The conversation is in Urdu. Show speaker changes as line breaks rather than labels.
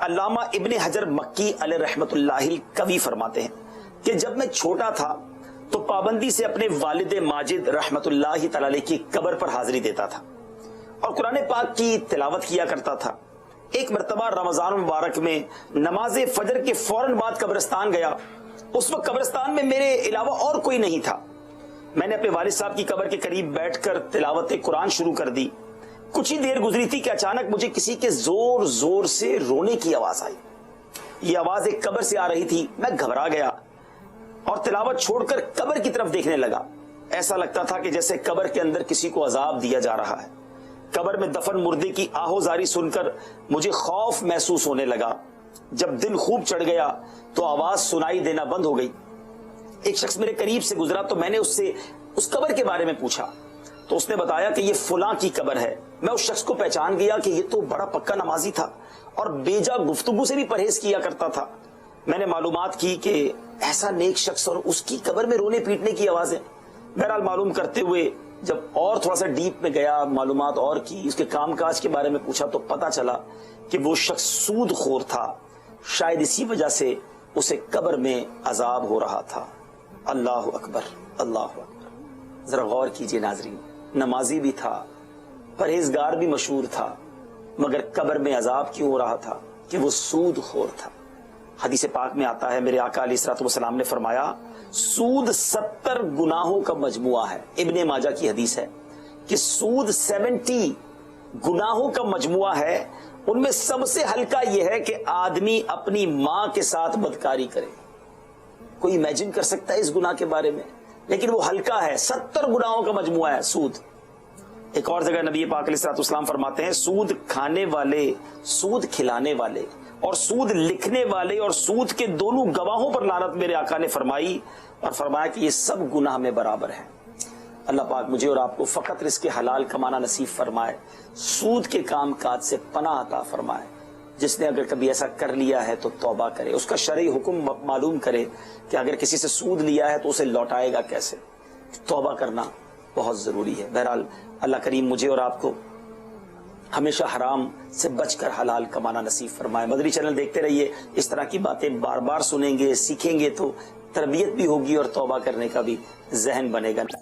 علامہ ابن حجر مکی علیہ رحمت اللہ کوی فرماتے ہیں کہ جب میں چھوٹا تھا تو پابندی سے اپنے والد ماجد رحمت اللہ تعالی علیہ کی قبر پر حاضری دیتا تھا اور قرآن پاک کی تلاوت کیا کرتا تھا۔ ایک مرتبہ رمضان مبارک میں نماز فجر کے فوراً بعد قبرستان گیا۔ اس وقت قبرستان میں میرے علاوہ اور کوئی نہیں تھا۔ میں نے اپنے والد صاحب کی قبر کے قریب بیٹھ کر تلاوت قرآن شروع کر دی۔ کچھ ہی دیر گزری تھی کہ اچانک مجھے کسی کے زور زور سے رونے کی آواز آئی۔ یہ آواز ایک قبر سے آ رہی تھی۔ میں گھبرا گیا اور تلاوت چھوڑ کر قبر کی طرف دیکھنے لگا۔ ایسا لگتا تھا کہ جیسے قبر کے اندر کسی کو عذاب دیا جا رہا ہے۔ قبر میں دفن مردے کی آہوزاری سن کر مجھے خوف محسوس ہونے لگا۔ جب دن خوب چڑھ گیا تو آواز سنائی دینا بند ہو گئی۔ ایک شخص میرے قریب سے گزرا تو میں نے اس سے اس قبر کے بارے میں پوچھا تو اس نے بتایا کہ یہ فلاں کی قبر ہے۔ میں اس شخص کو پہچان گیا کہ یہ تو بڑا پکا نمازی تھا اور بیجا گفتگو سے بھی پرہیز کیا کرتا تھا۔ میں نے معلومات کی کہ ایسا نیک شخص اور اس کی قبر میں رونے پیٹنے کی آوازیں۔ بہرحال معلوم کرتے ہوئے جب اور تھوڑا سا ڈیپ میں گیا، معلومات اور کی، اس کے کام کاج کے بارے میں پوچھا تو پتا چلا کہ وہ شخص سود خور تھا۔ شاید اسی وجہ سے اسے قبر میں عذاب ہو رہا تھا۔ اللہ اکبر، اللہ اکبر۔ ذرا غور کیجئے ناظرین، نمازی بھی تھا، پرہیزگار بھی مشہور تھا، مگر قبر میں عذاب کیوں ہو رہا تھا؟ کہ وہ سود خور تھا۔ حدیث پاک میں آتا ہے، میرے آقا علیہ الصلوۃ والسلام نے فرمایا سود 70 گناہوں کا مجموعہ ہے۔ ابن ماجہ کی حدیث ہے کہ سود 70 گناہوں کا مجموعہ ہے۔ ان میں سب سے ہلکا یہ ہے کہ آدمی اپنی ماں کے ساتھ بدکاری کرے۔ کوئی امیجن کر سکتا ہے اس گناہ کے بارے میں؟ لیکن وہ ہلکا ہے، 70 گناہوں کا مجموعہ ہے سود۔ ایک اور جگہ نبی پاک علیہ الصلوۃ والسلام فرماتے ہیں سود کھانے والے، سود کھلانے والے اور سود لکھنے والے اور سود کے دونوں گواہوں پر لعنت میرے آقا نے فرمائی اور فرمایا کہ یہ سب گناہ میں برابر ہیں۔ اللہ پاک مجھے اور آپ کو فقط رزق حلال کمانا نصیب فرمائے، سود کے کام کاج سے پناہ عطا فرمائے۔ جس نے اگر کبھی ایسا کر لیا ہے تو توبہ کرے، اس کا شرعی حکم معلوم کرے کہ اگر کسی سے سود لیا ہے تو اسے لوٹائے گا کیسے۔ توبہ کرنا بہت ضروری ہے۔ بہرحال اللہ کریم مجھے اور آپ کو ہمیشہ حرام سے بچ کر حلال کمانا نصیب فرمائے۔ مدنی چینل دیکھتے رہیے، اس طرح کی باتیں بار بار سنیں گے، سیکھیں گے تو تربیت بھی ہوگی اور توبہ کرنے کا بھی ذہن بنے گا۔